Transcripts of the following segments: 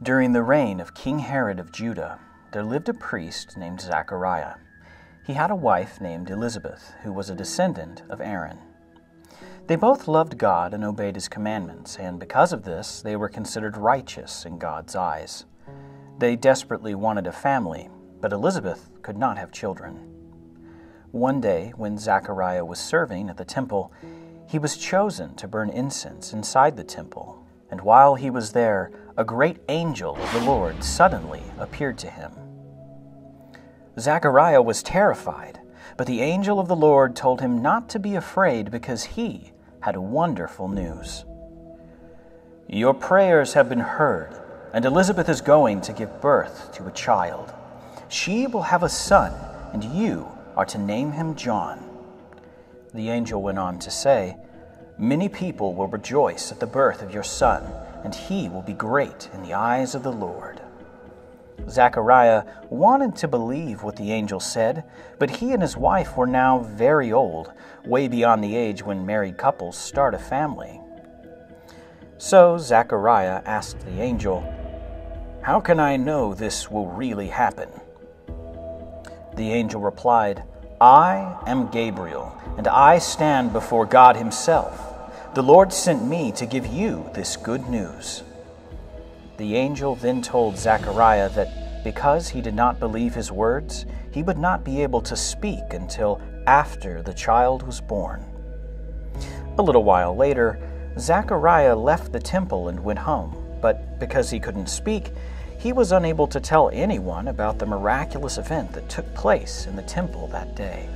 During the reign of King Herod of Judah, there lived a priest named Zechariah. He had a wife named Elizabeth, who was a descendant of Aaron. They both loved God and obeyed His commandments, and because of this, they were considered righteous in God's eyes. They desperately wanted a family, but Elizabeth could not have children. One day, when Zechariah was serving at the temple, he was chosen to burn incense inside the temple. And while he was there, a great angel of the Lord suddenly appeared to him. Zechariah was terrified, but the angel of the Lord told him not to be afraid because he had wonderful news. "Your prayers have been heard, and Elizabeth is going to give birth to a child. She will have a son, and you are to name him John." The angel went on to say, "Many people will rejoice at the birth of your son, and he will be great in the eyes of the Lord." Zechariah wanted to believe what the angel said, but he and his wife were now very old, way beyond the age when married couples start a family. So Zechariah asked the angel, "How can I know this will really happen?" The angel replied, "I am Gabriel, and I stand before God Himself. The Lord sent me to give you this good news." The angel then told Zechariah that because he did not believe his words, he would not be able to speak until after the child was born. A little while later, Zechariah left the temple and went home, but because he couldn't speak, he was unable to tell anyone about the miraculous event that took place in the temple that day.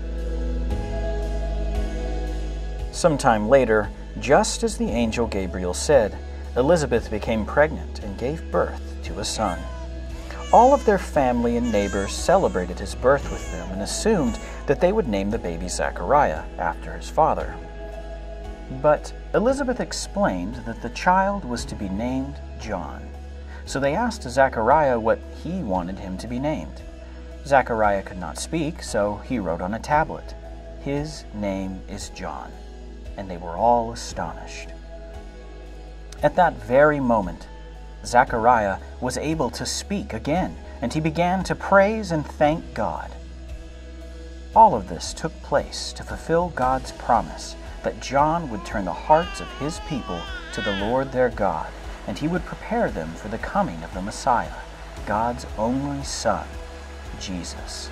Sometime later, just as the angel Gabriel said, Elizabeth became pregnant and gave birth to a son. All of their family and neighbors celebrated his birth with them and assumed that they would name the baby Zechariah after his father. But Elizabeth explained that the child was to be named John. So they asked Zechariah what he wanted him to be named. Zechariah could not speak, so he wrote on a tablet, "His name is John." And they were all astonished. At that very moment, Zechariah was able to speak again, and he began to praise and thank God. All of this took place to fulfill God's promise that John would turn the hearts of his people to the Lord their God, and he would prepare them for the coming of the Messiah, God's only Son, Jesus.